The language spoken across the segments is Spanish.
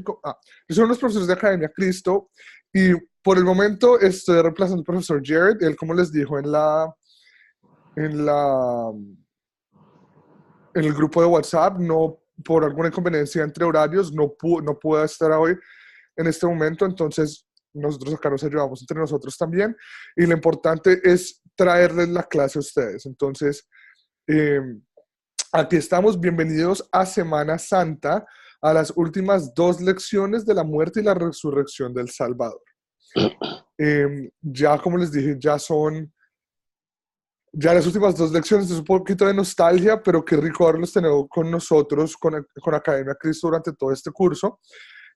Yo soy uno de los profesores de Academia Cristo y por el momento estoy reemplazando al profesor Jared. Él, como les dijo en la, en el grupo de WhatsApp, no, por alguna inconveniencia entre horarios, no pudo estar hoy en este momento, entonces nosotros acá nos ayudamos entre nosotros también y lo importante es traerles la clase a ustedes. Entonces, eh, aquí estamos, bienvenidos a Semana Santa, a las últimas 2 lecciones de la muerte y la resurrección del Salvador. Ya como les dije, ya las últimas 2 lecciones, es un poquito de nostalgia, pero qué rico haberlos tenido con nosotros, con Academia Cristo durante todo este curso.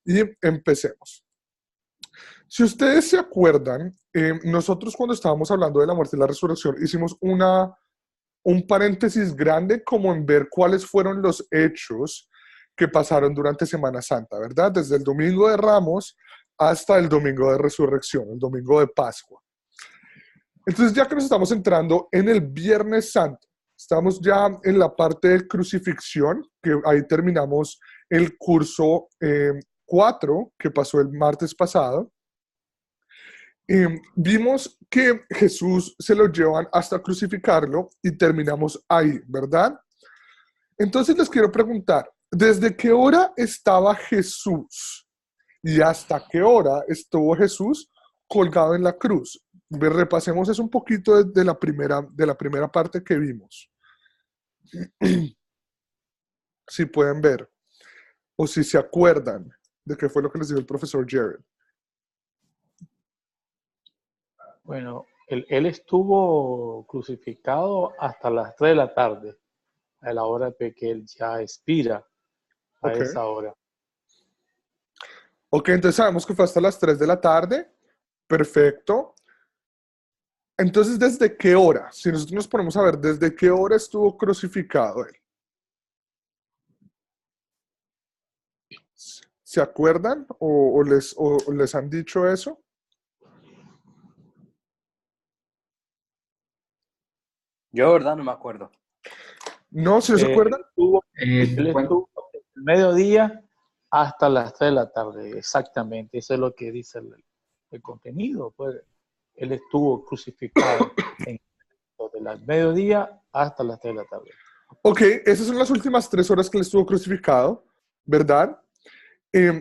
Y empecemos. Si ustedes se acuerdan, nosotros cuando estábamos hablando de la muerte y la resurrección, hicimos un paréntesis grande como en ver cuáles fueron los hechos que pasaron durante Semana Santa, ¿verdad? Desde el Domingo de Ramos hasta el Domingo de Resurrección, el Domingo de Pascua. Entonces, ya que nos estamos entrando en el Viernes Santo, estamos ya en la parte de crucifixión, que ahí terminamos el curso 4, que pasó el martes pasado. Vimos que Jesús se lo llevan hasta crucificarlo y terminamos ahí, ¿verdad? Entonces les quiero preguntar, ¿desde qué hora estaba Jesús y hasta qué hora estuvo Jesús colgado en la cruz? Repasemos eso un poquito de la primera parte que vimos. Si pueden ver o si se acuerdan de qué fue lo que les dijo el profesor Jared. Bueno, él estuvo crucificado hasta las 3 de la tarde, a la hora de que él ya expira, a Okay. esa hora. Ok, entonces sabemos que fue hasta las 3 de la tarde. Perfecto. Entonces, ¿desde qué hora? Si nosotros nos ponemos a ver, ¿desde qué hora estuvo crucificado él? ¿Se acuerdan o les han dicho eso? Yo, de verdad, no me acuerdo. No, si no se acuerdan. Él estuvo desde el mediodía hasta las 3 de la tarde, exactamente. Eso es lo que dice el contenido. Pues él estuvo crucificado desde el mediodía hasta las 3 de la tarde. Ok, esas son las últimas 3 horas que él estuvo crucificado, ¿verdad?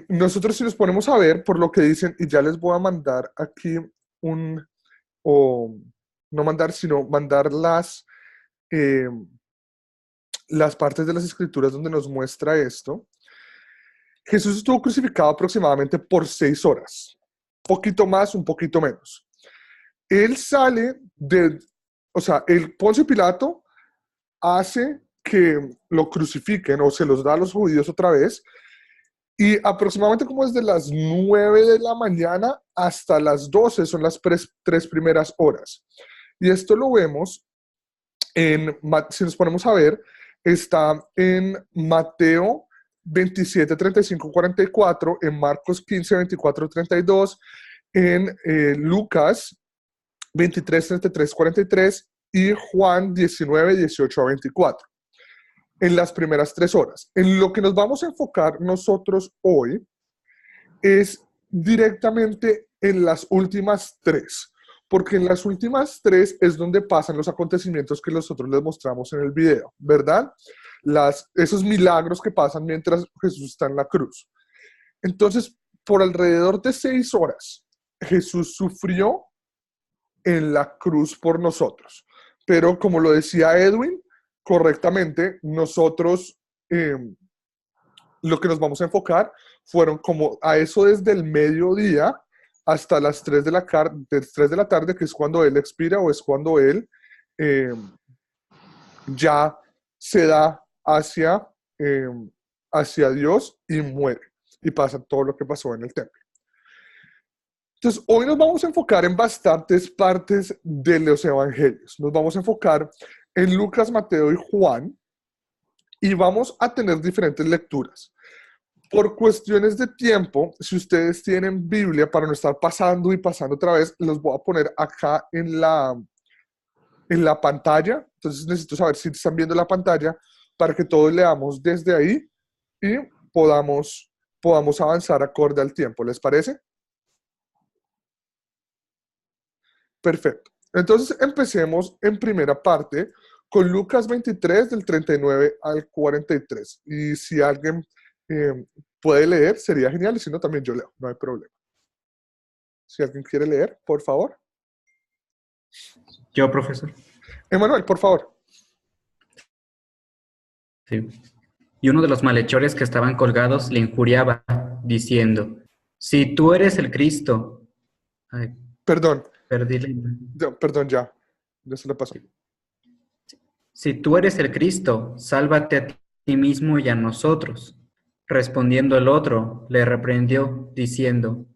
Nosotros si nos ponemos a ver por lo que dicen, y ya les voy a mandar aquí no mandar, sino mandar las partes de las escrituras donde nos muestra esto. Jesús estuvo crucificado aproximadamente por 6 horas, un poquito más, un poquito menos. Él sale el Poncio Pilato hace que lo crucifiquen o se los da a los judíos otra vez, y aproximadamente como desde las 9 de la mañana hasta las 12 son las 3 primeras horas. Y esto lo vemos si nos ponemos a ver, está en Mateo 27, 35, 44, en Marcos 15, 24, 32, en Lucas 23, 33, 43 y Juan 19, 18 a 24. En las primeras 3 horas. En lo que nos vamos a enfocar nosotros hoy es directamente en las últimas 3, porque en las últimas 3 es donde pasan los acontecimientos que nosotros les mostramos en el video, ¿verdad? Esos milagros que pasan mientras Jesús está en la cruz. Entonces, por alrededor de 6 horas, Jesús sufrió en la cruz por nosotros. Pero como lo decía Edwin, correctamente, nosotros lo que nos vamos a enfocar fueron como a eso desde el mediodía hasta las 3 de la tarde, que es cuando él expira o es cuando él ya se da hacia Dios y muere. Y pasa todo lo que pasó en el templo. Entonces, hoy nos vamos a enfocar en bastantes partes de los evangelios. Nos vamos a enfocar en Lucas, Mateo y Juan y vamos a tener diferentes lecturas. Por cuestiones de tiempo, si ustedes tienen Biblia, para no estar pasando y pasando otra vez, los voy a poner acá en la pantalla. Entonces necesito saber si están viendo la pantalla para que todos leamos desde ahí y podamos podamos avanzar acorde al tiempo. ¿Les parece? Perfecto. Entonces empecemos en primera parte con Lucas 23 del 39 al 43. Y si alguien puede leer, sería genial, y si no, también yo leo, no hay problema. Si alguien quiere leer, por favor. Yo, profesor. Emanuel, por favor. Sí. Y uno de los malhechores que estaban colgados le injuriaba, diciendo, si tú eres el Cristo... Ay, Perdón, perdí perdón, ya se lo pasó. Si tú eres el Cristo, sálvate a ti mismo y a nosotros. Respondiendo el otro, le reprendió, diciendo,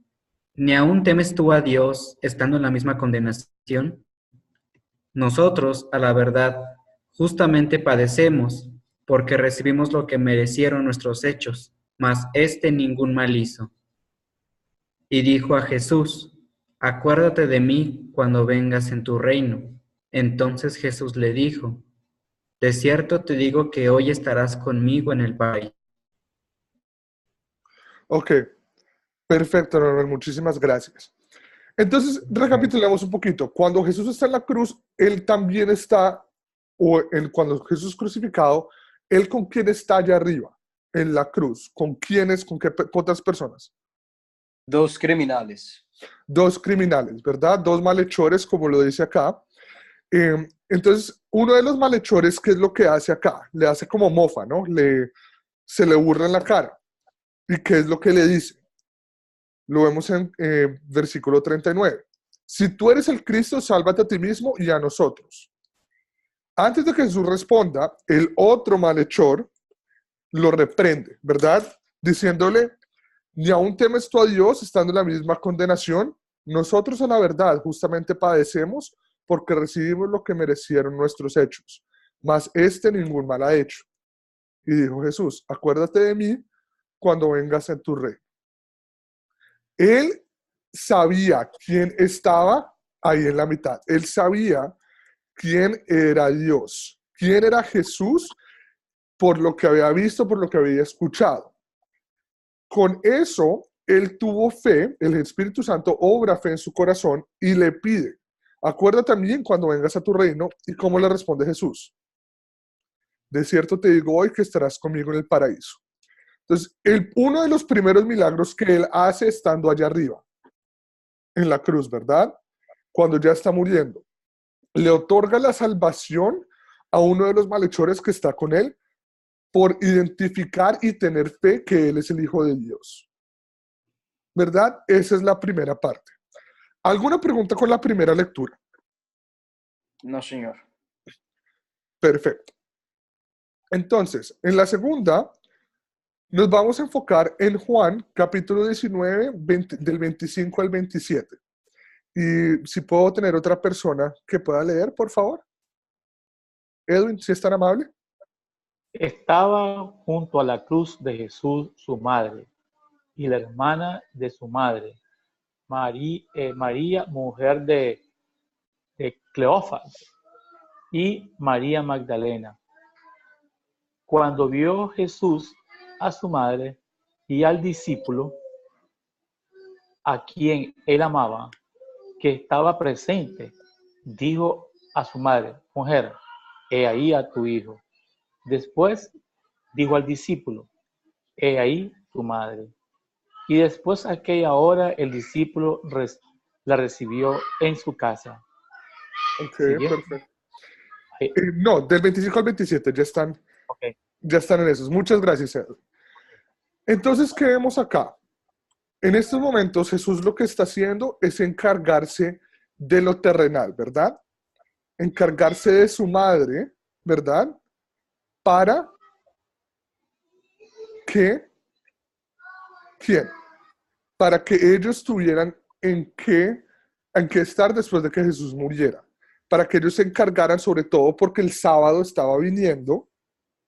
¿ni aún temes tú a Dios, estando en la misma condenación? Nosotros, a la verdad, justamente padecemos, porque recibimos lo que merecieron nuestros hechos, mas éste ningún mal hizo. Y dijo a Jesús, acuérdate de mí cuando vengas en tu reino. Entonces Jesús le dijo, de cierto te digo que hoy estarás conmigo en el paraíso. Ok, perfecto, Emanuel, muchísimas gracias. Entonces, recapitulemos un poquito. Cuando Jesús está en la cruz, Él también está, cuando Jesús es crucificado, Él con quién está allá arriba, en la cruz. ¿Con quiénes, con qué otras personas? Dos criminales. Dos criminales, ¿verdad? Dos malhechores, como lo dice acá. Entonces, uno de los malhechores, ¿qué es lo que hace acá? Le hace como mofa, ¿no? Se le burla en la cara. ¿Y qué es lo que le dice? Lo vemos en versículo 39. Si tú eres el Cristo, sálvate a ti mismo y a nosotros. Antes de que Jesús responda, el otro malhechor lo reprende, ¿verdad? Diciéndole, ni aún temes tú a Dios estando en la misma condenación. Nosotros a la verdad justamente padecemos porque recibimos lo que merecieron nuestros hechos, mas este ningún mal ha hecho. Y dijo Jesús, acuérdate de mí cuando vengas en tu reino. Él sabía quién estaba ahí en la mitad. Él sabía quién era Dios, quién era Jesús, por lo que había visto, por lo que había escuchado. Con eso, él tuvo fe, el Espíritu Santo obra fe en su corazón y le pide, acuérdate también cuando vengas a tu reino. ¿Y cómo le responde Jesús? De cierto te digo hoy que estarás conmigo en el paraíso. Entonces, uno de los primeros milagros que él hace estando allá arriba, en la cruz, ¿verdad? Cuando ya está muriendo, le otorga la salvación a uno de los malhechores que está con él por identificar y tener fe que él es el Hijo de Dios. ¿Verdad? Esa es la primera parte. ¿Alguna pregunta con la primera lectura? No, señor. Perfecto. Entonces, en la segunda, nos vamos a enfocar en Juan, capítulo 19, del 25 al 27. Y si puedo tener otra persona que pueda leer, por favor. Edwin, si es tan amable. Estaba junto a la cruz de Jesús su madre y la hermana de su madre, María, mujer de Cleofas, y María Magdalena. Cuando vio Jesús a su madre y al discípulo a quien él amaba, que estaba presente, dijo a su madre, mujer, he ahí a tu hijo. Después dijo al discípulo, he ahí tu madre. Y después aquella hora el discípulo la recibió en su casa. Ok, ¿Sigue? perfecto. No, del 25 al 27 Okay. Ya están en esos. Muchas gracias, Edwin. Entonces, ¿qué vemos acá? En estos momentos Jesús lo que está haciendo es encargarse de lo terrenal, ¿verdad? Encargarse de su madre, ¿verdad? Para que, ¿quién? Para que ellos tuvieran en qué estar después de que Jesús muriera. Para que ellos se encargaran, sobre todo porque el sábado estaba viniendo,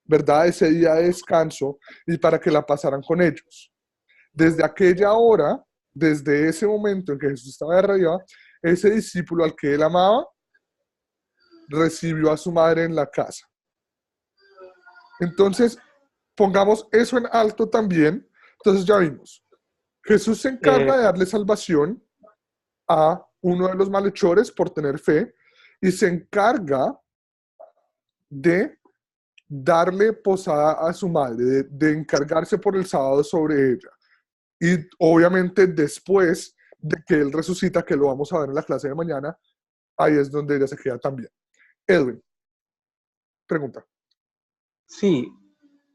¿verdad? Ese día de descanso, y para que la pasaran con ellos. Desde aquella hora, desde ese momento en que Jesús estaba de arriba, ese discípulo al que él amaba recibió a su madre en la casa. Entonces, pongamos eso en alto también Entonces ya vimos, Jesús se encarga de darle salvación a uno de los malhechores por tener fe y se encarga de darle posada a su madre, de encargarse por el sábado sobre ella. Y obviamente después de que él resucita, que lo vamos a ver en la clase de mañana, ahí es donde ella se queda también. Edwin, pregunta. Sí,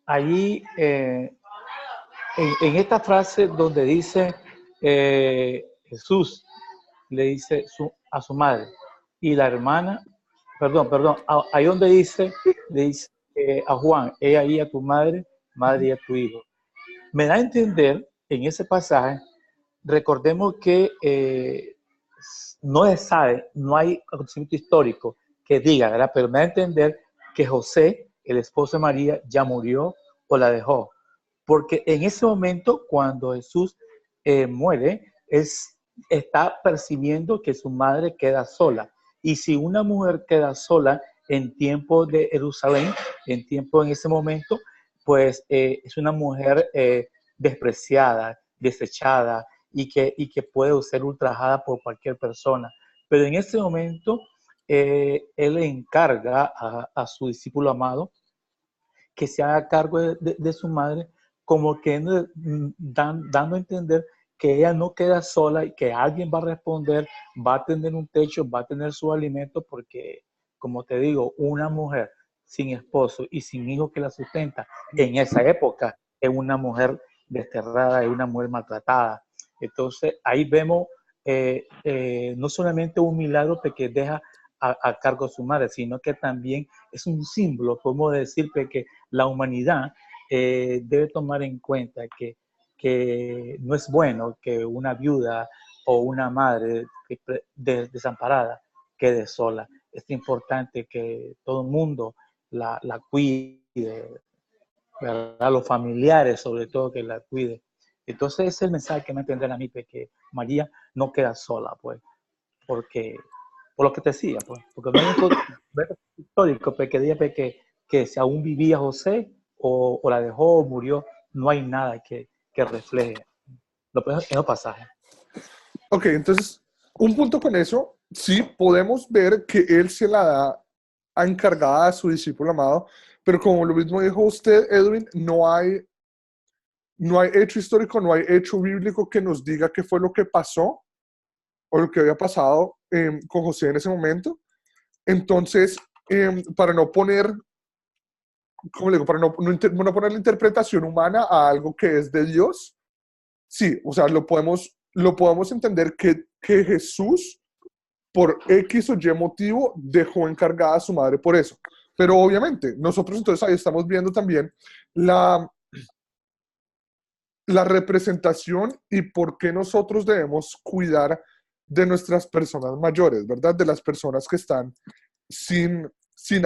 allí en esta frase donde dice Jesús le dice a su madre y la hermana, perdón, ahí donde dice, le dice a Juan, he ahí a tu madre, madre y a tu hijo. Me da a entender en ese pasaje, recordemos que no se sabe, no hay acontecimiento histórico que diga, ¿verdad? Pero me da a entender que José, el esposo de María, ya murió o la dejó. Porque en ese momento, cuando Jesús muere, está percibiendo que su madre queda sola. Y si una mujer queda sola en tiempo de Jerusalén, en ese momento, pues es una mujer despreciada, desechada y que puede ser ultrajada por cualquier persona. Pero en ese momento, él le encarga a su discípulo amado que se haga cargo de su madre, como que dando a entender que ella no queda sola y que alguien va a responder, va a tener un techo, va a tener su alimento, porque, como te digo, una mujer sin esposo y sin hijo que la sustenta en esa época es una mujer desterrada, es una mujer maltratada. Entonces, ahí vemos no solamente un milagro que deja a cargo de su madre, sino que también es un símbolo, podemos decir que la humanidad debe tomar en cuenta que no es bueno que una viuda o una madre desamparada quede sola. Es importante que todo el mundo la cuide, ¿verdad? Los familiares sobre todo que la cuiden. Entonces ese es el mensaje que me tendrán a mí, que María no queda sola, pues, porque por lo que te decía, pues, porque no hay un histórico que diga que si aún vivía José o la dejó o murió, no hay nada que refleje en los pasajes. Ok, entonces, un punto con eso, sí, podemos ver que él se la da a encargada a su discípulo amado, pero como lo mismo dijo usted, Edwin, no hay hecho histórico, no hay hecho bíblico que nos diga qué fue lo que pasó o lo que había pasado con José en ese momento. Entonces, para no poner, ¿cómo le digo? Para no poner la interpretación humana a algo que es de Dios, sí, o sea, lo podemos entender que Jesús, por X o Y motivo, dejó encargada a su madre por eso. Pero obviamente, nosotros entonces ahí estamos viendo también la representación y por qué nosotros debemos cuidar de nuestras personas mayores, ¿verdad? De las personas que están sin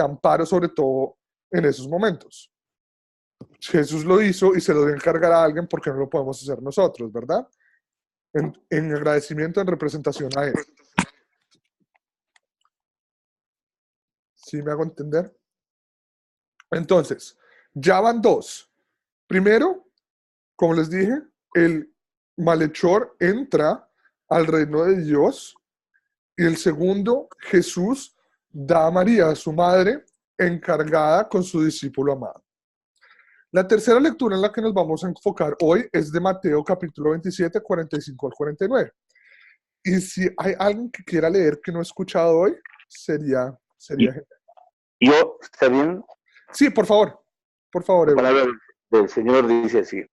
amparo, sobre todo en esos momentos. Jesús lo hizo y se lo dio a encargar a alguien porque no lo podemos hacer nosotros, ¿verdad? En agradecimiento, en representación a Él. ¿Sí me hago entender? Entonces, ya van dos. Primero, como les dije, el malhechor entra al reino de Dios. Y el segundo, Jesús da a María, su madre, encargada con su discípulo amado. La tercera lectura en la que nos vamos a enfocar hoy es de Mateo capítulo 27, 45 al 49. Y si hay alguien que quiera leer que no he escuchado hoy, sería genial. Yo, ¿está bien? Sí, por favor. Por favor, La palabra del Señor dice así.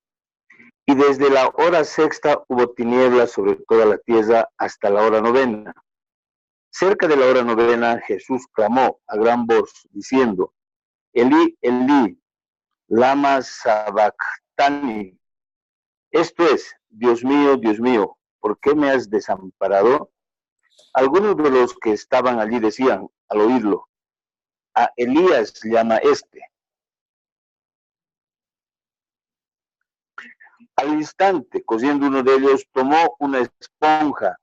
Y desde la hora sexta hubo tinieblas sobre toda la tierra hasta la hora novena. Cerca de la hora novena, Jesús clamó a gran voz, diciendo, Elí, Elí, lama sabactani. Esto es, Dios mío, ¿por qué me has desamparado? Algunos de los que estaban allí decían, al oírlo, a Elías llama este. Al instante, cogiendo uno de ellos, tomó una esponja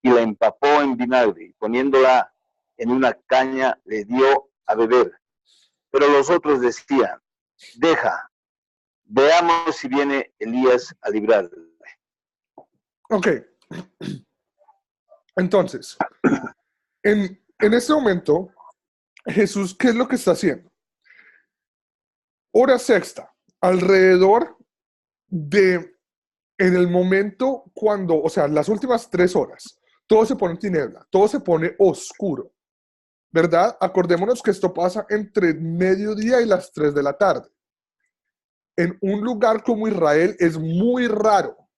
y la empapó en vinagre, y poniéndola en una caña, le dio a beber. Pero los otros decían, deja Veamos si viene Elías a librarle. Ok. Entonces, en este momento, Jesús, ¿qué es lo que está haciendo? Hora sexta, alrededor de, en el momento cuando, o sea, las últimas 3 horas, todo se pone en tiniebla, todo se pone oscuro, ¿verdad? Acordémonos que esto pasa entre mediodía y las 3 de la tarde. En un lugar como Israel es muy raro,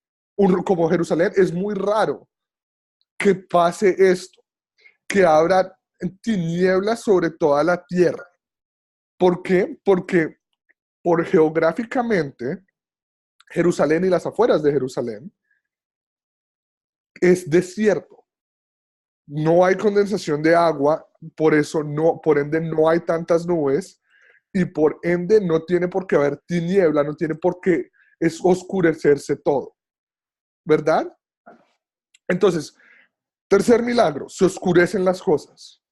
como Jerusalén, es muy raro que pase esto, que abra tinieblas sobre toda la tierra. ¿Por qué? Porque geográficamente, Jerusalén y las afueras de Jerusalén es desierto. No hay condensación de agua, por ende no hay tantas nubes y por ende no tiene por qué haber tiniebla, no tiene por qué oscurecerse todo, ¿verdad? Entonces, tercer milagro, se oscurecen las cosas.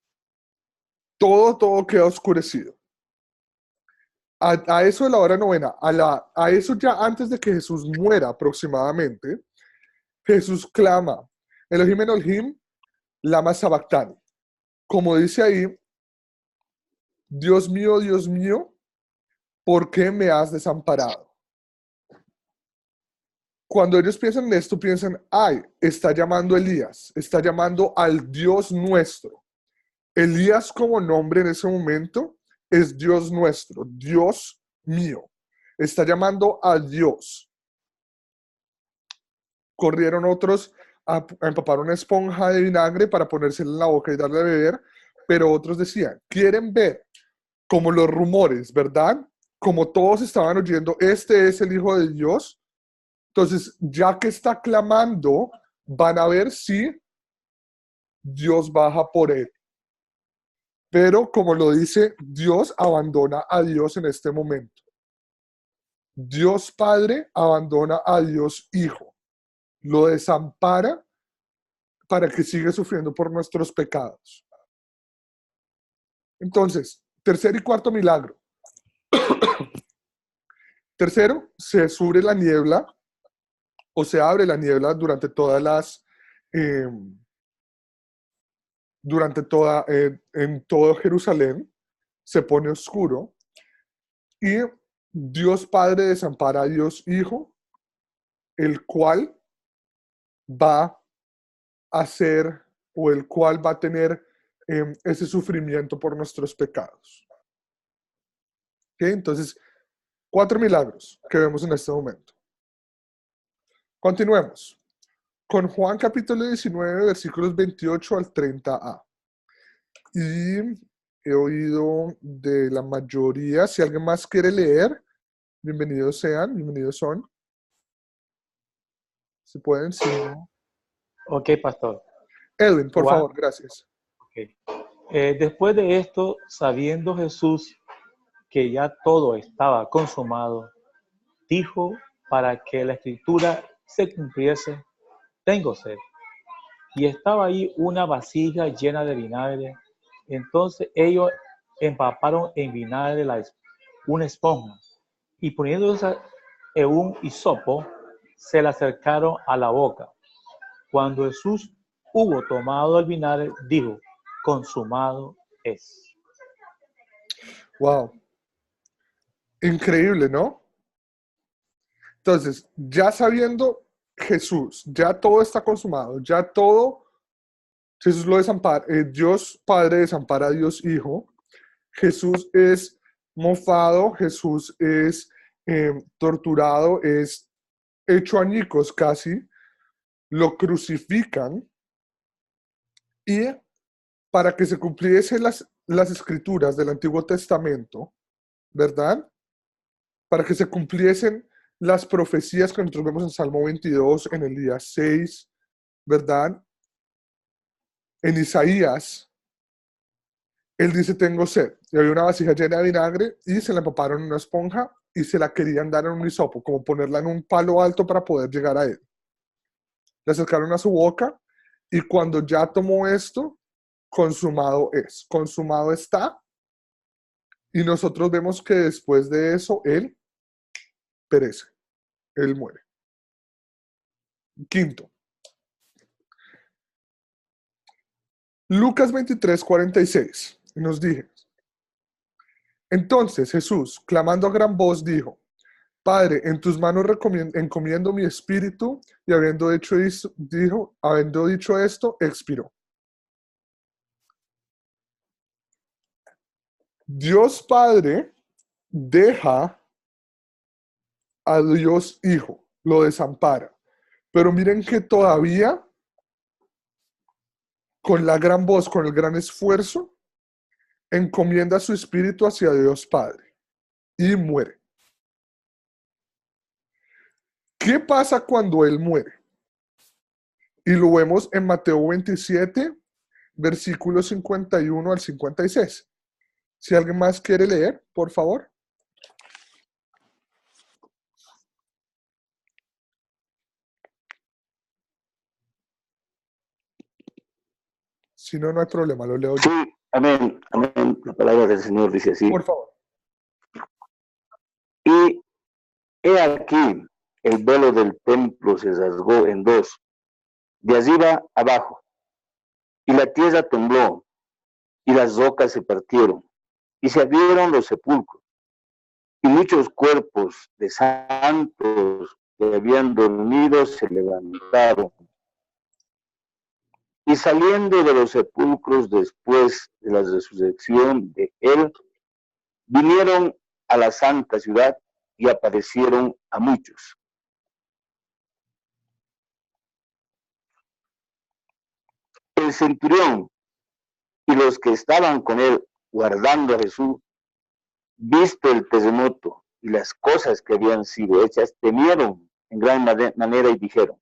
Todo queda oscurecido. A eso de la hora novena, a eso ya antes de que Jesús muera aproximadamente, Jesús clama, Elohim Elohim, lama sabactani. Como dice ahí, Dios mío, ¿por qué me has desamparado? Cuando ellos piensan en esto, piensan, ay, está llamando a Elías, está llamando al Dios nuestro. Elías como nombre en ese momento es Dios nuestro, Dios mío. Está llamando a Dios. Corrieron otros a empapar una esponja de vinagre para ponérsela en la boca y darle a beber, pero otros decían, quieren ver como los rumores, ¿verdad? Como todos estaban oyendo, este es el Hijo de Dios. Entonces, ya que está clamando, van a ver si Dios baja por él. Pero como lo dice, Dios abandona a Dios en este momento. Dios Padre abandona a Dios Hijo. Lo desampara para que siga sufriendo por nuestros pecados. Entonces, tercer y cuarto milagro. Tercero, se sube la niebla o se abre la niebla durante todas las... en todo Jerusalén, se pone oscuro y Dios Padre desampara a Dios Hijo, el cual va a hacer o el cual va a tener ese sufrimiento por nuestros pecados. ¿Okay? Entonces, 4 milagros que vemos en este momento. Continuemos con Juan capítulo 19, versículos 28 al 30a. Y he oído de la mayoría. Si alguien más quiere leer, bienvenidos sean, bienvenidos son. Si pueden, sí. Ok, pastor. Edwin, por Juan. favor, gracias. Okay. Después de esto, sabiendo Jesús que ya todo estaba consumado, dijo para que la escritura se cumpliese, tengo sed. Y estaba ahí una vasija llena de vinagre. Entonces ellos empaparon en vinagre una esponja y poniéndose en un hisopo, se la acercaron a la boca. Cuando Jesús hubo tomado el vinagre, dijo, consumado es. Wow. Increíble, ¿no? Entonces, ya sabiendo Jesús, ya todo está consumado, ya todo, Jesús lo desampara, Dios Padre desampara a Dios Hijo, Jesús es mofado, Jesús es torturado, es hecho añicos casi, lo crucifican y para que se cumpliesen las escrituras del Antiguo Testamento, ¿verdad? Para que se cumpliesen las profecías que nosotros vemos en Salmo 22, en Elías 6, ¿verdad? En Isaías, él dice, tengo sed. Y había una vasija llena de vinagre y se la empaparon en una esponja y se la querían dar en un hisopo, como ponerla en un palo alto para poder llegar a él. Le acercaron a su boca y cuando ya tomó esto, consumado es, consumado está. Y nosotros vemos que después de eso, él perece. Él muere. Quinto. Lucas 23:46. Nos dije. Entonces Jesús, clamando a gran voz, dijo: Padre, en tus manos encomiendo mi espíritu, y habiendo dicho esto, expiró. Dios Padre deja a Dios Hijo, lo desampara. Pero miren que todavía, con la gran voz, con el gran esfuerzo, encomienda su espíritu hacia Dios Padre y muere. ¿Qué pasa cuando Él muere? Y lo vemos en Mateo 27, versículos 51 al 56. Si alguien más quiere leer, por favor. Si no, no hay problema, lo leo yo. Sí, amén, amén. La palabra del Señor dice así. Por favor. Y he aquí, el velo del templo se rasgó en dos, de arriba abajo, y la tierra tembló, y las rocas se partieron, y se abrieron los sepulcros, y muchos cuerpos de santos que habían dormido se levantaron. Y saliendo de los sepulcros después de la resurrección de él, vinieron a la santa ciudad y aparecieron a muchos. El centurión y los que estaban con él guardando a Jesús, visto el terremoto y las cosas que habían sido hechas, temieron en gran manera y dijeron: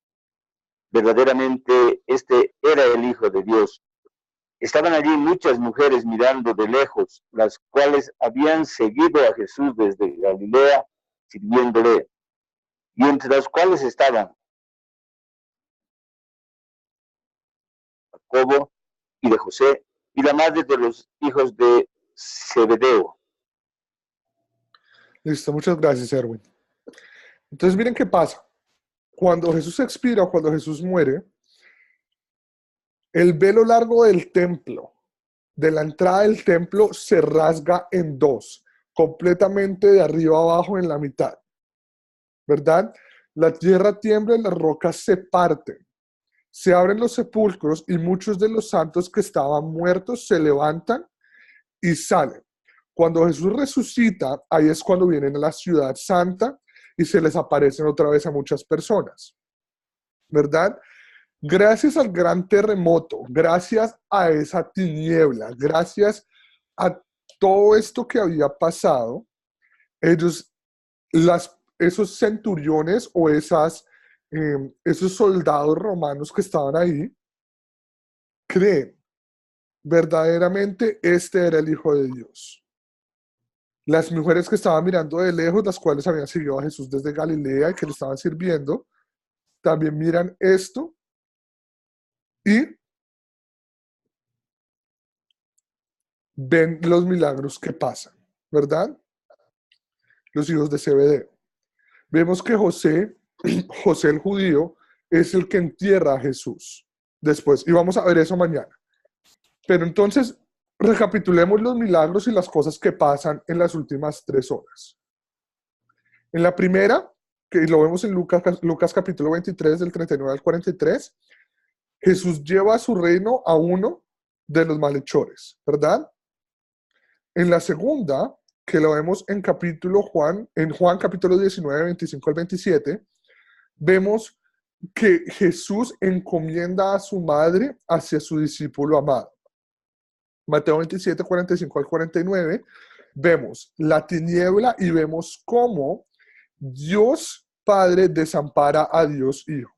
verdaderamente este era el Hijo de Dios. Estaban allí muchas mujeres mirando de lejos, las cuales habían seguido a Jesús desde Galilea, sirviéndole, y entre las cuales estaban Jacobo y de José, y la madre de los hijos de Zebedeo. Listo, muchas gracias, Erwin. Entonces, miren qué pasa. Cuando Jesús expira o cuando Jesús muere, el velo largo del templo, de la entrada del templo, se rasga en dos, completamente de arriba abajo en la mitad. ¿Verdad? La tierra tiembla y las rocas se parten. Se abren los sepulcros y muchos de los santos que estaban muertos se levantan y salen. Cuando Jesús resucita, ahí es cuando vienen a la ciudad santa y se les aparecen otra vez a muchas personas. ¿Verdad? Gracias al gran terremoto, gracias a esa tiniebla, gracias a todo esto que había pasado, esos centuriones o esos soldados romanos que estaban ahí, creen verdaderamente este era el Hijo de Dios. Las mujeres que estaban mirando de lejos, las cuales habían seguido a Jesús desde Galilea y que le estaban sirviendo, también miran esto y ven los milagros que pasan, ¿verdad? Los hijos de Zebedeo. Vemos que José el judío, es el que entierra a Jesús después, y vamos a ver eso mañana. Pero entonces, recapitulemos los milagros y las cosas que pasan en las últimas 3 horas. En la primera, que lo vemos en Lucas capítulo 23, del 39 al 43, Jesús lleva a su reino a uno de los malhechores, ¿verdad? En la segunda, que lo vemos en Juan capítulo 19, 25 al 27, vemos que Jesús encomienda a su madre hacia su discípulo amado. Mateo 27, 45 al 49, vemos la tiniebla y vemos cómo Dios Padre desampara a Dios Hijo.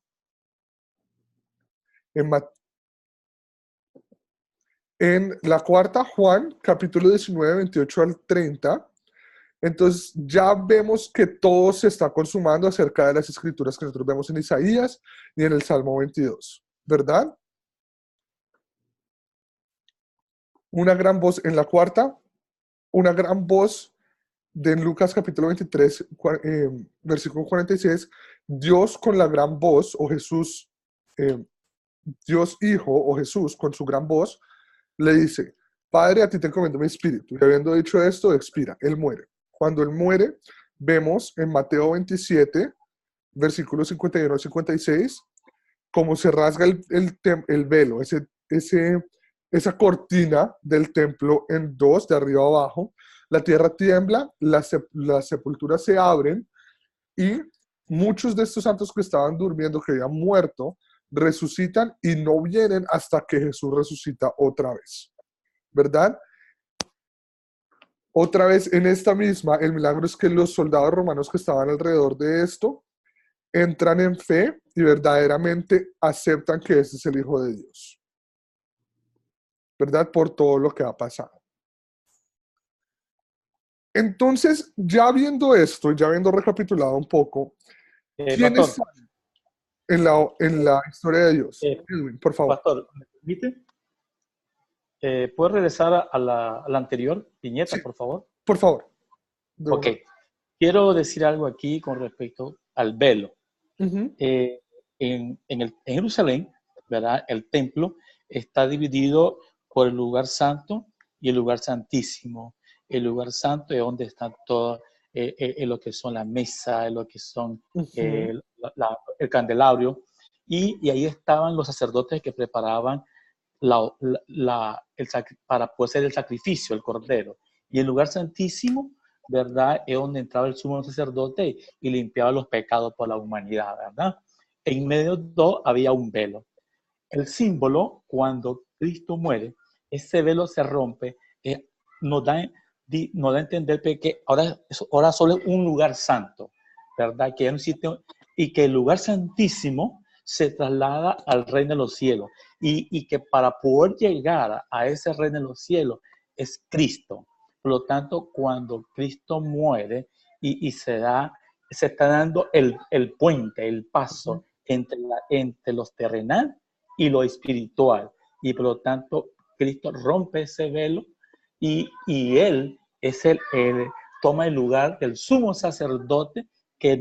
En la cuarta, Juan, capítulo 19, 28 al 30, entonces ya vemos que todo se está consumando acerca de las escrituras que nosotros vemos en Isaías y en el Salmo 22, ¿verdad? Una gran voz en la cuarta, una gran voz de Lucas capítulo 23, versículo 46, Dios con la gran voz, o Jesús, Dios Hijo, o Jesús con su gran voz, le dice, Padre, a ti te encomiendo mi espíritu. Y habiendo dicho esto, expira, él muere. Cuando él muere, vemos en Mateo 27, versículos 51 al 56, cómo se rasga el velo, esa cortina del templo en dos, de arriba a abajo. La tierra tiembla, las sepulturas se abren y muchos de estos santos que estaban durmiendo, que habían muerto, resucitan y no vienen hasta que Jesús resucita otra vez. ¿Verdad? Otra vez en esta misma, el milagro es que los soldados romanos que estaban alrededor de esto entran en fe y verdaderamente aceptan que ese es el Hijo de Dios. ¿Verdad? Por todo lo que ha pasado. Entonces, ya viendo esto, ya habiendo recapitulado un poco, ¿quién Pastor, está en la historia de Dios? Edwin, por favor. Pastor, ¿me permite? ¿Puedes regresar a la anterior viñeta, Sí, por favor? por favor. Ok. Quiero decir algo aquí con respecto al velo. Uh-huh. En Jerusalén, ¿verdad? El templo está dividido por el lugar santo y el lugar santísimo. El lugar santo es donde están todo lo que son la mesa, lo que son el candelabro. Y ahí estaban los sacerdotes que preparaban para poder hacer el sacrificio, el cordero. Y el lugar santísimo, ¿verdad? Es donde entraba el sumo sacerdote y limpiaba los pecados por la humanidad, ¿verdad? En medio de todo había un velo. El símbolo, cuando Cristo muere, ese velo se rompe, nos da a entender que ahora solo es un lugar santo, ¿verdad? Que ya no existe, y que el lugar santísimo se traslada al reino de los cielos. Y que para poder llegar a ese reino de los cielos es Cristo. Por lo tanto, cuando Cristo muere y se está dando el puente, el paso entre los terrenal y lo espiritual. Y por lo tanto, Cristo rompe ese velo y Él es toma el lugar del sumo sacerdote que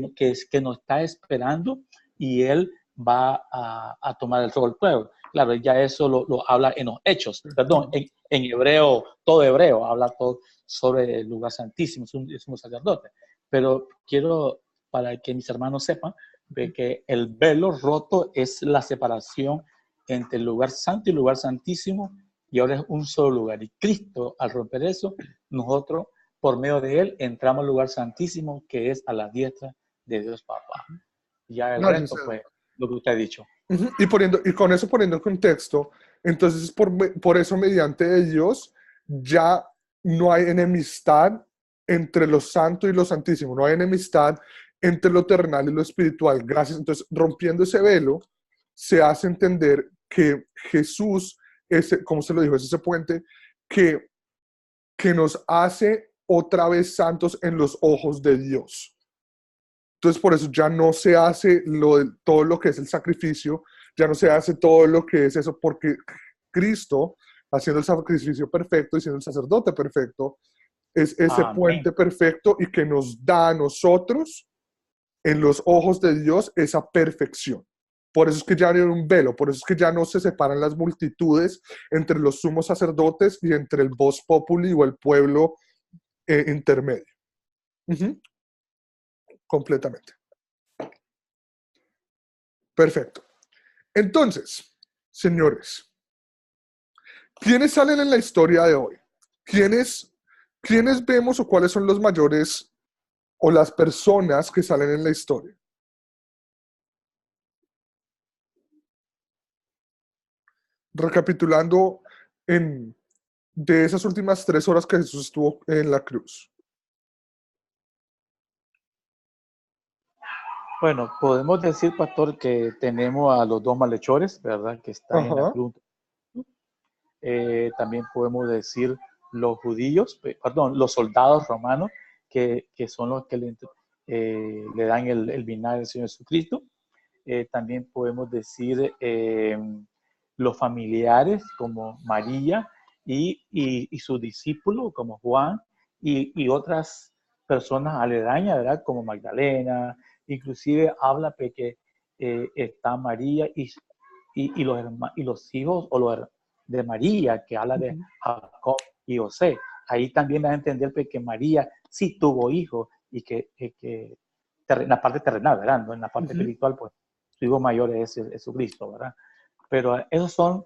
nos está esperando y Él va a tomar el rol del pueblo. Claro, ya eso lo habla en los Hechos, perdón, en hebreo, todo hebreo habla todo sobre el lugar santísimo, el sumo sacerdote. Pero quiero, para que mis hermanos sepan, de que el velo roto es la separación entre el lugar santo y el lugar santísimo, y ahora es un solo lugar. Y Cristo, al romper eso, nosotros, por medio de Él, entramos al lugar santísimo, que es a la diestra de Dios Papá. Ya el resto, pues, lo que usted ha dicho. Y con eso poniendo en contexto, entonces por eso mediante Dios ya no hay enemistad entre lo santo y lo santísimo, no hay enemistad entre lo terrenal y lo espiritual. Gracias, entonces rompiendo ese velo, se hace entender que Jesús, como se lo dijo, es ese puente que nos hace otra vez santos en los ojos de Dios. Entonces por eso ya no se hace todo lo que es el sacrificio, ya no se hace todo lo que es eso, porque Cristo, haciendo el sacrificio perfecto y siendo el sacerdote perfecto, es ese puente perfecto y que nos da a nosotros, en los ojos de Dios, esa perfección. Por eso es que ya no hay un velo, por eso es que ya no se separan las multitudes entre los sumos sacerdotes y entre el vos populi o el pueblo intermedio. Completamente. Perfecto. Entonces, señores, ¿quiénes salen en la historia de hoy? ¿Quiénes vemos o cuáles son los mayores o las personas que salen en la historia? Recapitulando de esas últimas 3 horas que Jesús estuvo en la cruz. Bueno, podemos decir, pastor, que tenemos a los 2 malhechores, ¿verdad? Que están en la cruz. También podemos decir los judíos, los soldados romanos, que son los que le dan el vinagre al Señor Jesucristo. También podemos decir los familiares como María y sus discípulos como Juan y otras personas aledañas, ¿verdad? Como Magdalena, inclusive habla de que está María y los hijos de María, que habla de Jacob y José. Ahí también da a entender que María sí tuvo hijos y que en la parte terrenal, ¿verdad? ¿No? En la parte espiritual, pues su hijo mayor es Jesucristo, ¿verdad? Pero esos son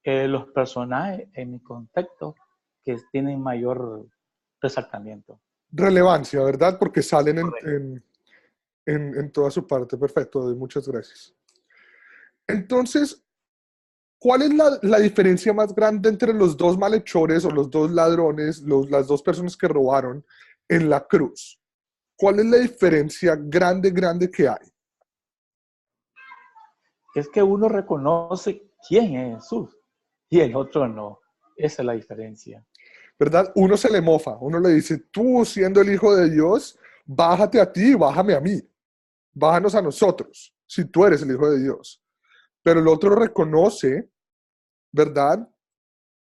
los personajes en mi contexto que tienen mayor resaltamiento. Relevancia, ¿verdad? Porque salen en toda su parte. Perfecto, muchas gracias. Entonces, ¿cuál es la diferencia más grande entre los dos malhechores o los dos ladrones, las dos personas que robaron en la cruz? ¿Cuál es la diferencia grande que hay? Es que uno reconoce quién es Jesús y el otro no. Esa es la diferencia. ¿Verdad? Uno se le mofa, uno le dice, tú siendo el Hijo de Dios, bájate a ti y bájame a mí. Bájanos a nosotros, si tú eres el Hijo de Dios. Pero el otro reconoce, ¿verdad?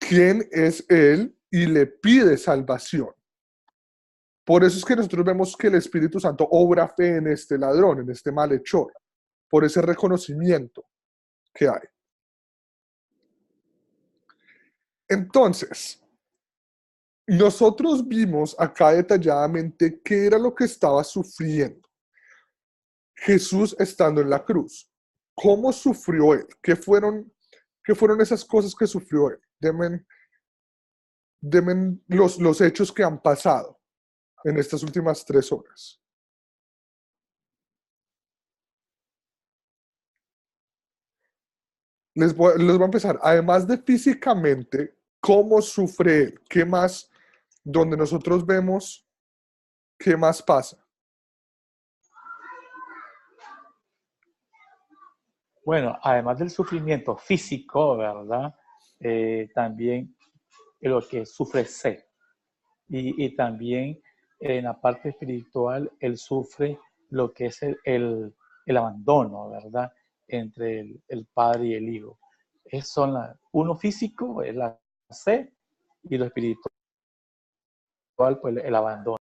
Quién es Él y le pide salvación. Por eso es que nosotros vemos que el Espíritu Santo obra fe en este ladrón, en este malhechor, por ese reconocimiento que hay. Entonces, nosotros vimos acá detalladamente qué era lo que estaba sufriendo Jesús estando en la cruz. ¿Cómo sufrió Él? ¿Qué fueron esas cosas que sufrió Él? Denme los hechos que han pasado en estas últimas 3 horas. Les voy a empezar. Además de físicamente, ¿cómo sufre Él? ¿Qué más? Donde nosotros vemos, ¿qué más pasa? Bueno, además del sufrimiento físico, ¿verdad? También lo que sufre sed. Y también en la parte espiritual, él sufre lo que es el abandono, ¿verdad? Entre el padre y el hijo. Uno físico es la sed y lo espiritual, pues el abandono.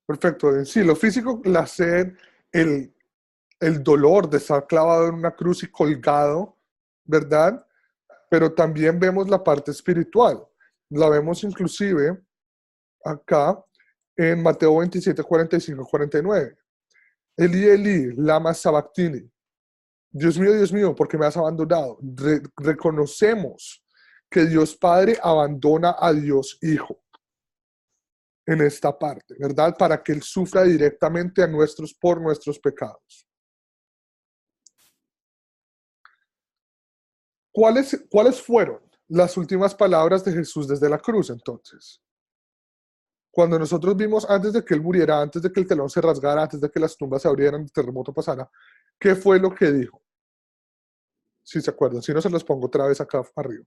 Perfecto. Sí, lo físico, la sed, el dolor de estar clavado en una cruz y colgado, ¿verdad? Pero también vemos la parte espiritual. La vemos inclusive acá en Mateo 27, 45, 49. Eli, Eli, lama sabactini. Dios mío, ¿por qué me has abandonado? Reconocemos que Dios Padre abandona a Dios Hijo en esta parte, ¿verdad? Para que Él sufra directamente por nuestros pecados. ¿Cuáles fueron las últimas palabras de Jesús desde la cruz entonces? Cuando nosotros vimos antes de que Él muriera, antes de que el telón se rasgara, antes de que las tumbas se abrieran, el terremoto pasara, ¿qué fue lo que dijo? Si se acuerdan, si no se los pongo otra vez acá arriba.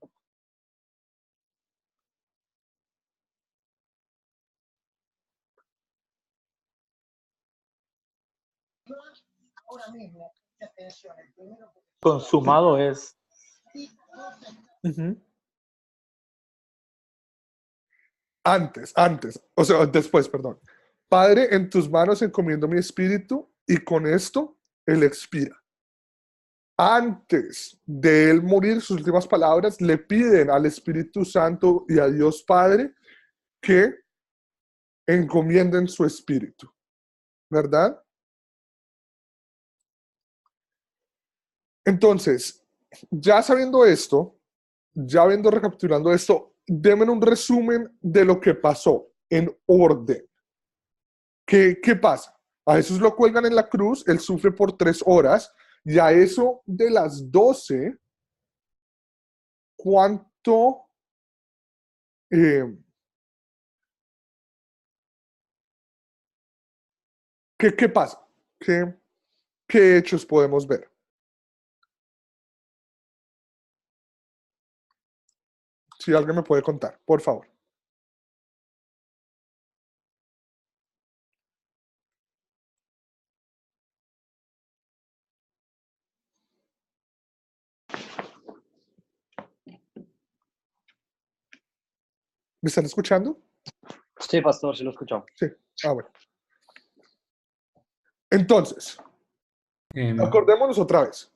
Consumado es. Antes, o sea, después, perdón. Padre, en tus manos encomiendo mi espíritu y con esto Él expira. Antes de Él morir, sus últimas palabras le piden al Espíritu Santo y a Dios Padre que encomienden su espíritu, ¿verdad? Entonces, ya sabiendo esto, ya habiendo recapitulando esto, denme un resumen de lo que pasó en orden. ¿Qué pasa? A Jesús lo cuelgan en la cruz, Él sufre por 3 horas, y a eso de las 12, ¿cuánto? ¿Qué pasa? ¿Qué hechos podemos ver? Si alguien me puede contar, por favor. ¿Me están escuchando? Sí, pastor, sí lo escuchamos. Sí. Bueno. Entonces, acordémonos otra vez.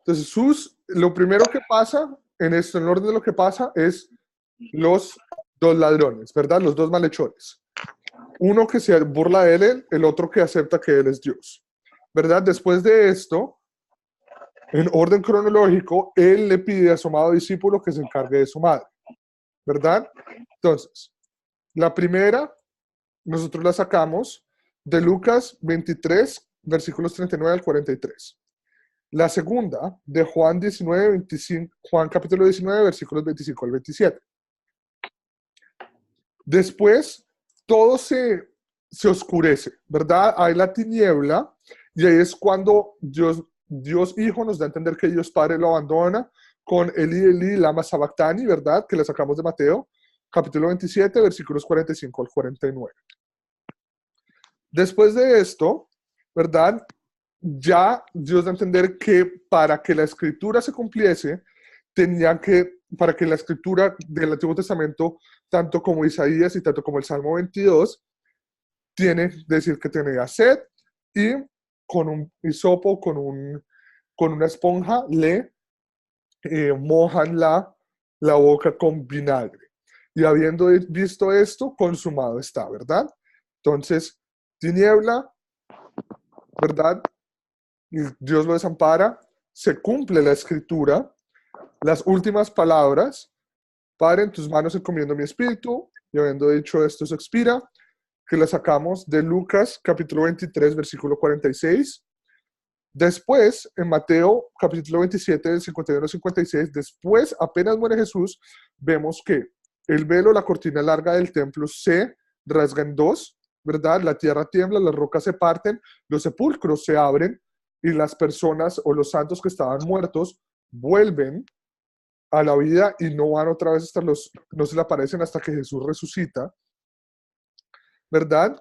Entonces, lo primero que pasa en esto, en el orden de lo que pasa, es los dos ladrones, ¿verdad? Los dos malhechores. Uno que se burla de él, el otro que acepta que él es Dios, ¿verdad? Después de esto, en orden cronológico, él le pide a su amado discípulo que se encargue de su madre, ¿verdad? Entonces, la primera, nosotros la sacamos de Lucas 23, versículos 39 al 43. La segunda, de Juan 19, 25, Juan capítulo 19, versículos 25 al 27. Después, todo se oscurece, ¿verdad? Hay la tiniebla y ahí es cuando Dios Hijo nos da a entender que Dios Padre lo abandona con Eli, Eli, lama sabactani, ¿verdad? Que le sacamos de Mateo, capítulo 27, versículos 45 al 49. Después de esto, ¿verdad? Ya Dios da a entender que para que la escritura se cumpliese, para que la escritura del Antiguo Testamento, tanto como Isaías y tanto como el Salmo 22, tiene decir que tenía sed y con un hisopo, con una esponja, le mojan la boca con vinagre. Y habiendo visto esto, consumado está, ¿verdad? Entonces, tiniebla, ¿verdad? Y Dios lo desampara, se cumple la escritura, las últimas palabras, Padre, en tus manos encomiendo mi espíritu, y habiendo dicho esto se expira, que la sacamos de Lucas capítulo 23, versículo 46. Después, en Mateo capítulo 27, del 51 al 56, después, apenas muere Jesús, vemos que el velo, la cortina larga del templo se rasga en dos, ¿verdad? La tierra tiembla, las rocas se parten, los sepulcros se abren y las personas o los santos que estaban muertos vuelven a la vida y no van otra vez no se le aparecen hasta que Jesús resucita, ¿verdad?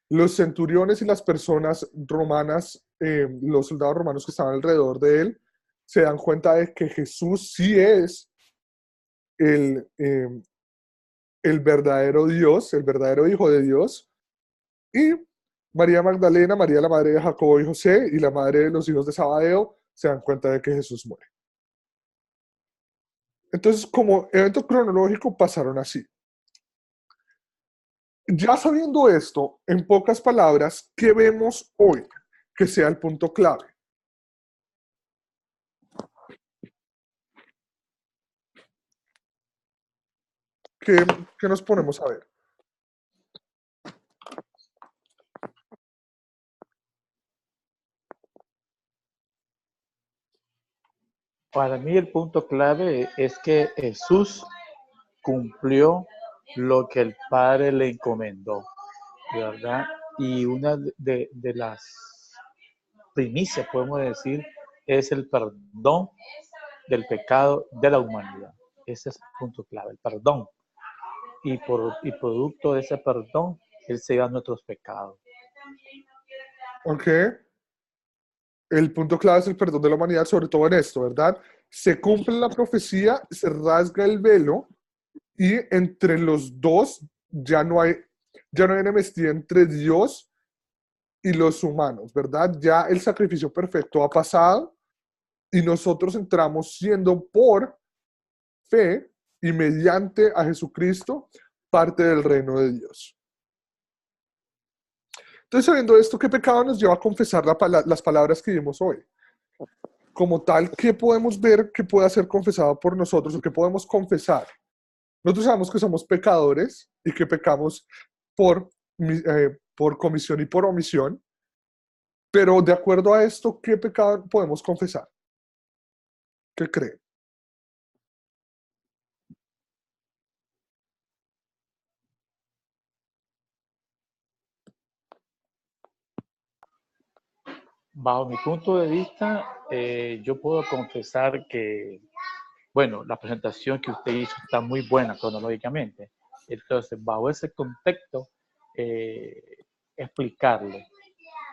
Los centuriones y las personas romanas, los soldados romanos que estaban alrededor de él, se dan cuenta de que Jesús sí es el verdadero Dios, el verdadero Hijo de Dios. Y María Magdalena, María la madre de Jacobo y José, y la madre de los hijos de Zabadeo, se dan cuenta de que Jesús muere. Entonces, como evento cronológico, pasaron así. Ya sabiendo esto, en pocas palabras, ¿qué vemos hoy que sea el punto clave? ¿Qué nos ponemos a ver? Para mí el punto clave es que Jesús cumplió lo que el Padre le encomendó, ¿verdad? Y una de las primicias, podemos decir, es el perdón del pecado de la humanidad. Ese es el punto clave, el perdón. Y producto de ese perdón, Él se lleva nuestros pecados. Ok. El punto clave es el perdón de la humanidad, sobre todo en esto, ¿verdad? Se cumple la profecía, se rasga el velo y entre los dos ya no hay enemistad entre Dios y los humanos, ¿verdad? Ya el sacrificio perfecto ha pasado y nosotros entramos siendo por fe y mediante a Jesucristo parte del reino de Dios. Entonces, sabiendo esto, ¿qué pecado nos lleva a confesar las palabras que vimos hoy? Como tal, ¿qué podemos ver que pueda ser confesado por nosotros o qué podemos confesar? Nosotros sabemos que somos pecadores y que pecamos por comisión y por omisión, pero de acuerdo a esto, ¿qué pecado podemos confesar? ¿Qué creen? Bajo mi punto de vista, yo puedo confesar que, bueno, la presentación que usted hizo está muy buena cronológicamente. Entonces, bajo ese contexto, explicarle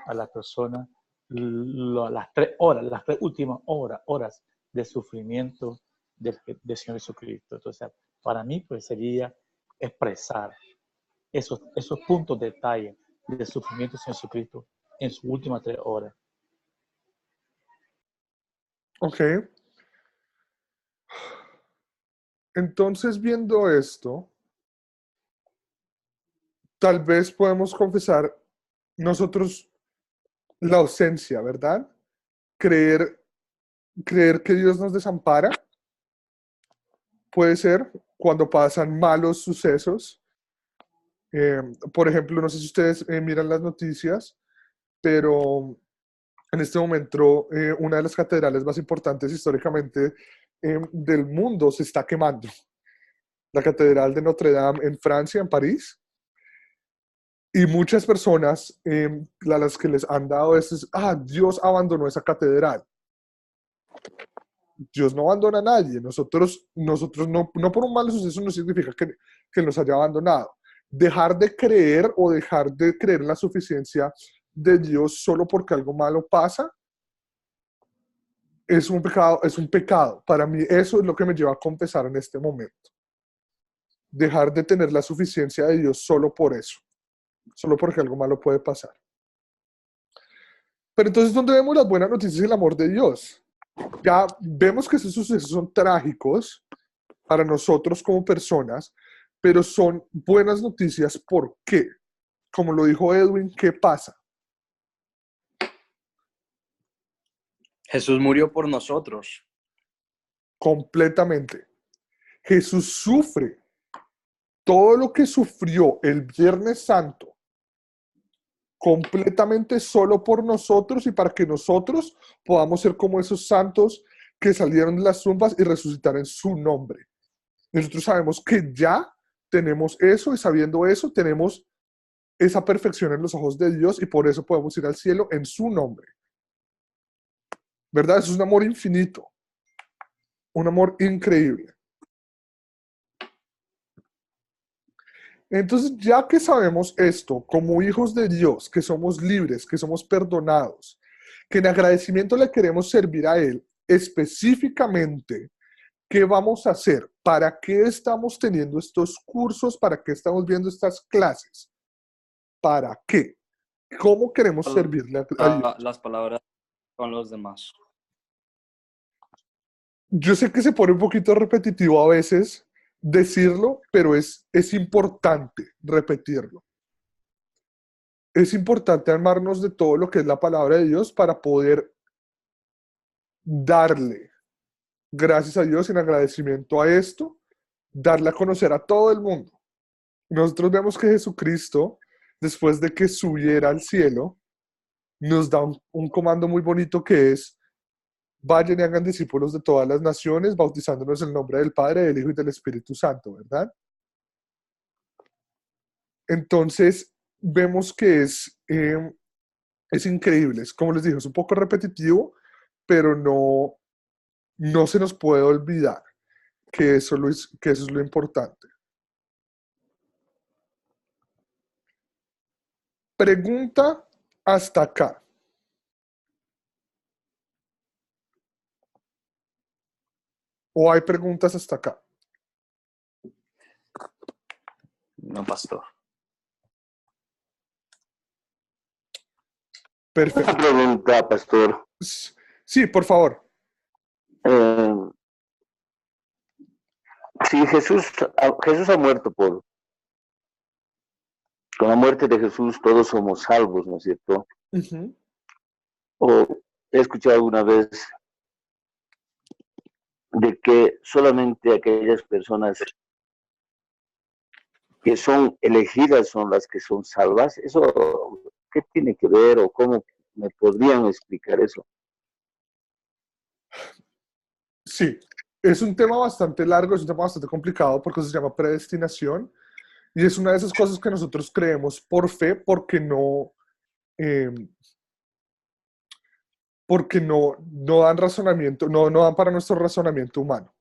a la persona las 3 horas, las 3 últimas horas de sufrimiento del Señor Jesucristo. Entonces, para mí, pues sería expresar esos puntos de detalle de sufrimiento de Jesucristo en sus últimas 3 horas. Ok. Entonces, viendo esto, tal vez podemos confesar nosotros la ausencia, ¿verdad? Creer que Dios nos desampara. Puede ser cuando pasan malos sucesos. Por ejemplo, no sé si ustedes miran las noticias, pero en este momento una de las catedrales más importantes históricamente del mundo se está quemando. La Catedral de Notre Dame en Francia, en París. Y muchas personas a las que les han dado esto es, Dios abandonó esa catedral. Dios no abandona a nadie. Nosotros no por un mal suceso no significa que nos haya abandonado. Dejar de creer o dejar de creer en la suficiencia de Dios solo porque algo malo pasa es un pecado. Para mí eso es lo que me lleva a confesar en este momento. Dejar de tener la suficiencia de Dios solo por eso. Solo porque algo malo puede pasar. Pero entonces, ¿dónde vemos las buenas noticias y el amor de Dios? Ya vemos que esos sucesos son trágicos para nosotros como personas, pero son buenas noticias. ¿Por qué? Como lo dijo Edwin, ¿qué pasa? Jesús murió por nosotros. Completamente. Jesús sufre todo lo que sufrió el Viernes Santo completamente solo por nosotros y para que nosotros podamos ser como esos santos que salieron de las tumbas y resucitar en su nombre. Nosotros sabemos que ya tenemos eso y sabiendo eso tenemos esa perfección en los ojos de Dios y por eso podemos ir al cielo en su nombre. ¿Verdad? Eso es un amor infinito, un amor increíble. Entonces, ya que sabemos esto, como hijos de Dios, que somos libres, que somos perdonados, que en agradecimiento le queremos servir a Él, específicamente, ¿qué vamos a hacer? ¿Para qué estamos teniendo estos cursos? ¿Para qué estamos viendo estas clases? ¿Para qué? ¿Cómo queremos servirle a Dios? Las palabras con los demás. Yo sé que se pone un poquito repetitivo a veces decirlo, pero es importante repetirlo. Es importante armarnos de todo lo que es la palabra de Dios para poder darle gracias a Dios en agradecimiento a esto, darle a conocer a todo el mundo. Nosotros vemos que Jesucristo, después de que subiera al cielo, nos da un comando muy bonito que es: vayan y hagan discípulos de todas las naciones, bautizándonos en el nombre del Padre, del Hijo y del Espíritu Santo, ¿verdad? Entonces, vemos que es increíble. Como les dije, es un poco repetitivo, pero no se nos puede olvidar que eso es lo importante. Pregunta hasta acá. ¿O hay preguntas hasta acá? No, pastor. Perfecto. Una pregunta, pastor. Sí, por favor. Si Jesús ha muerto con la muerte de Jesús todos somos salvos, ¿no es cierto? Uh-huh. O he escuchado alguna vez de que solamente aquellas personas que son elegidas son las que son salvas. ¿Eso qué tiene que ver o cómo me podrían explicar eso? Sí, es un tema bastante largo, es un tema bastante complicado porque se llama predestinación y es una de esas cosas que nosotros creemos por fe porque no dan razonamiento, no dan para nuestro razonamiento humano.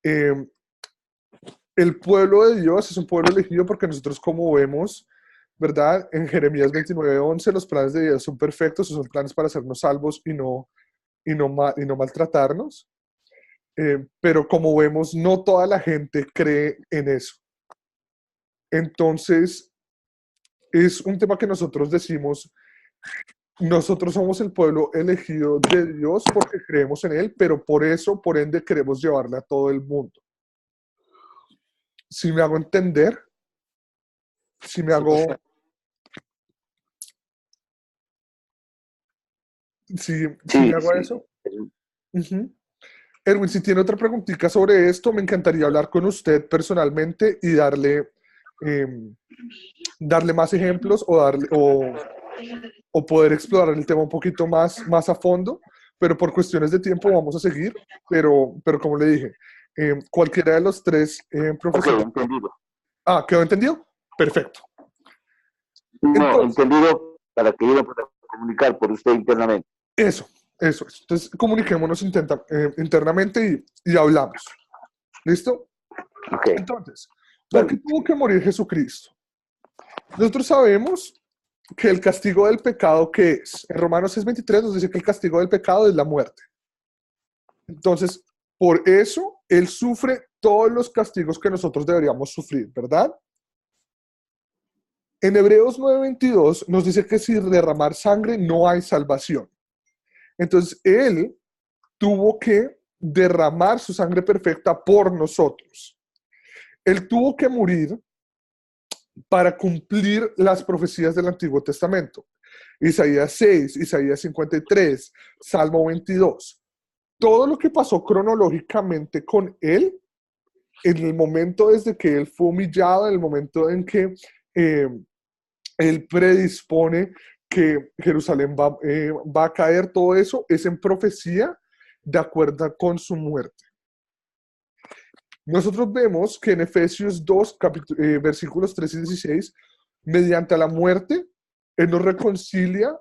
El pueblo de Dios es un pueblo elegido porque nosotros, como vemos, ¿verdad? En Jeremías 29:11, los planes de Dios son perfectos, son planes para hacernos salvos y no maltratarnos. Pero como vemos, no toda la gente cree en eso. Entonces, es un tema que nosotros decimos, nosotros somos el pueblo elegido de Dios porque creemos en Él, pero por eso, por ende, queremos llevarle a todo el mundo. Si me hago entender, si me hago... Si me hago eso. Uh-huh. Erwin, si tiene otra preguntita sobre esto, me encantaría hablar con usted personalmente y darle más ejemplos o poder explorar el tema un poquito más a fondo, pero por cuestiones de tiempo vamos a seguir, pero como le dije, cualquiera de los tres profesores... Okay, entendido. Ah, ¿quedó entendido? Perfecto. No, entonces, entendido para que yo lo pueda comunicar por usted internamente. Eso es. Entonces, comuniquémonos internamente y hablamos. ¿Listo? Okay. Entonces, ¿por qué tuvo que morir Jesucristo? Nosotros sabemos que el castigo del pecado, ¿qué es? En Romanos 6:23 nos dice que el castigo del pecado es la muerte. Entonces, por eso, Él sufre todos los castigos que nosotros deberíamos sufrir, ¿verdad? En Hebreos 9:22 nos dice que sin derramar sangre no hay salvación. Entonces, Él tuvo que derramar su sangre perfecta por nosotros. Él tuvo que morir para cumplir las profecías del Antiguo Testamento. Isaías 6, Isaías 53, Salmo 22. Todo lo que pasó cronológicamente con Él, en el momento desde que Él fue humillado, en el momento en que Él predispone que Jerusalén va a caer, todo eso es en profecía de acuerdo con su muerte. Nosotros vemos que en Efesios 2, versículos 13 y 16, mediante la muerte, Él nos reconcilia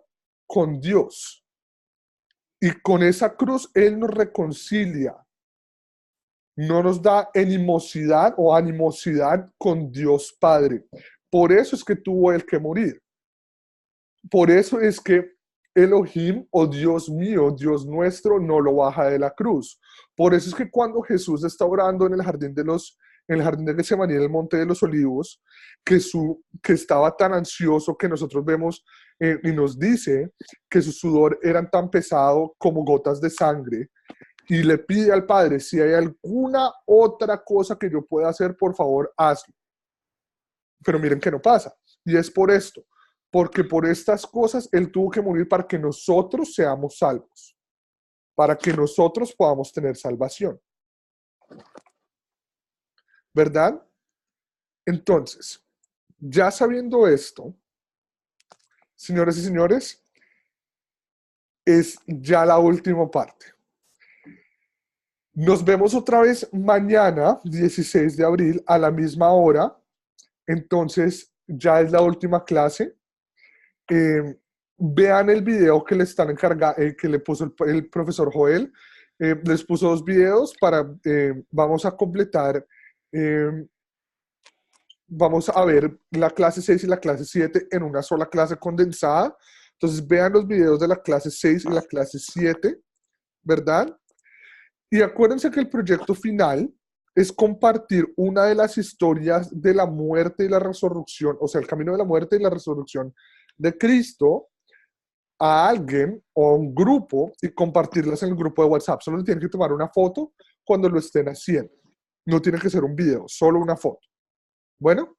con Dios. Y con esa cruz Él nos reconcilia. No nos da animosidad con Dios Padre. Por eso es que tuvo Él que morir. Por eso es que Elohim, o Dios mío, Dios nuestro, no lo baja de la cruz. Por eso es que cuando Jesús está orando en el jardín de Getsemaní, en el Monte de los Olivos, que estaba tan ansioso que nosotros vemos y nos dice que su sudor era tan pesado como gotas de sangre, y le pide al Padre, si hay alguna otra cosa que yo pueda hacer, por favor, hazlo. Pero miren que no pasa, y es por esto. Porque por estas cosas Él tuvo que morir para que nosotros seamos salvos, para que nosotros podamos tener salvación. ¿Verdad? Entonces, ya sabiendo esto, señores y señores, es ya la última parte. Nos vemos otra vez mañana, 16 de abril, a la misma hora. Entonces, ya es la última clase. Vean el video que le están que le puso el profesor Joel. Les puso 2 videos vamos a completar, vamos a ver la clase 6 y la clase 7 en una sola clase condensada. Entonces vean los videos de la clase 6 y la clase 7, ¿verdad? Y acuérdense que el proyecto final es compartir una de las historias de la muerte y la resurrección, o sea, el camino de la muerte y la resurrección de Cristo a alguien o a un grupo y compartirlas en el grupo de WhatsApp. Solo tienen que tomar una foto cuando lo estén haciendo. No tiene que ser un video, solo una foto. Bueno.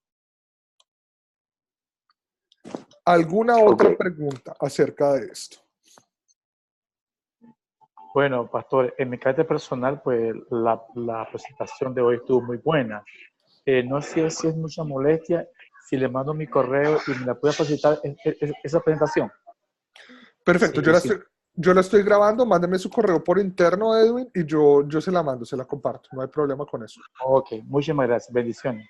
¿Alguna otra pregunta acerca de esto? Bueno, pastor, en mi carácter personal, pues la presentación de hoy estuvo muy buena. No sé si es mucha molestia, si le mando mi correo y me la puede facilitar esa presentación. Perfecto, sí, yo la estoy grabando, mándeme su correo por interno, Edwin, y yo se la mando, se la comparto, no hay problema con eso. Ok, muchísimas gracias, bendiciones.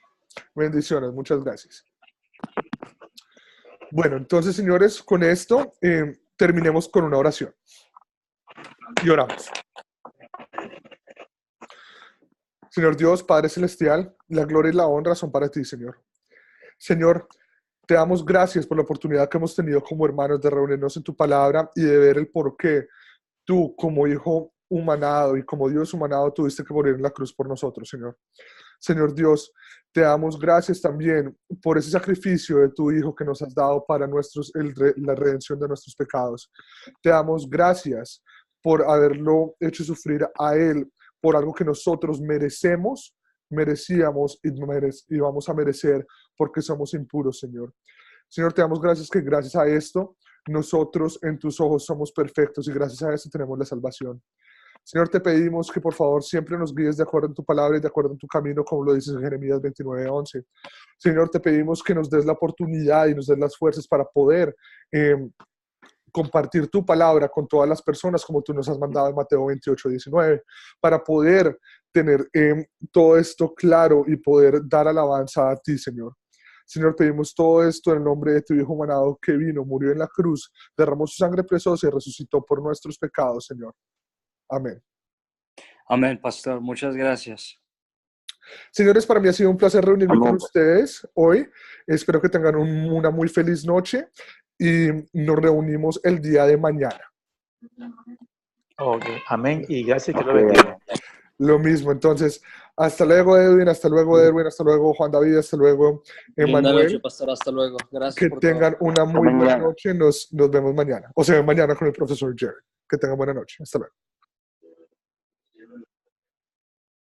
Bendiciones, muchas gracias. Bueno, entonces, señores, con esto terminemos con una oración. Y oramos. Señor Dios, Padre Celestial, la gloria y la honra son para ti, Señor. Señor, te damos gracias por la oportunidad que hemos tenido como hermanos de reunirnos en tu palabra y de ver el por qué tú, como hijo humanado y como Dios humanado tuviste que morir en la cruz por nosotros, Señor. Señor Dios, te damos gracias también por ese sacrificio de tu Hijo que nos has dado para la redención de nuestros pecados. Te damos gracias por haberlo hecho sufrir a Él por algo que nosotros merecíamos y vamos a merecer porque somos impuros, Señor. Señor, te damos gracias que gracias a esto nosotros en tus ojos somos perfectos y gracias a esto tenemos la salvación. Señor, te pedimos que por favor siempre nos guíes de acuerdo en tu palabra y de acuerdo en tu camino, como lo dices en Jeremías 29:11. Señor, te pedimos que nos des la oportunidad y nos des las fuerzas para poder compartir tu palabra con todas las personas como tú nos has mandado en Mateo 28:19, para poder tener todo esto claro y poder dar alabanza a ti, Señor. Señor, pedimos todo esto en el nombre de tu Hijo humanado que vino, murió en la cruz, derramó su sangre preciosa y resucitó por nuestros pecados, Señor. Amén. Amén, pastor. Muchas gracias. Señores, para mí ha sido un placer reunirme Amén. con ustedes hoy. Espero que tengan una muy feliz noche y nos reunimos el día de mañana. Ok, amén y gracias que lo bendiga. Lo mismo, entonces, hasta luego Edwin, hasta luego Edwin, hasta luego Juan David, hasta luego Linda noche, Emanuel. pastor. Hasta luego. Gracias Que por tengan todo. una muy buena mañana. noche, nos vemos mañana, o sea, mañana con el profesor Jerry. Que tengan buena noche, hasta luego.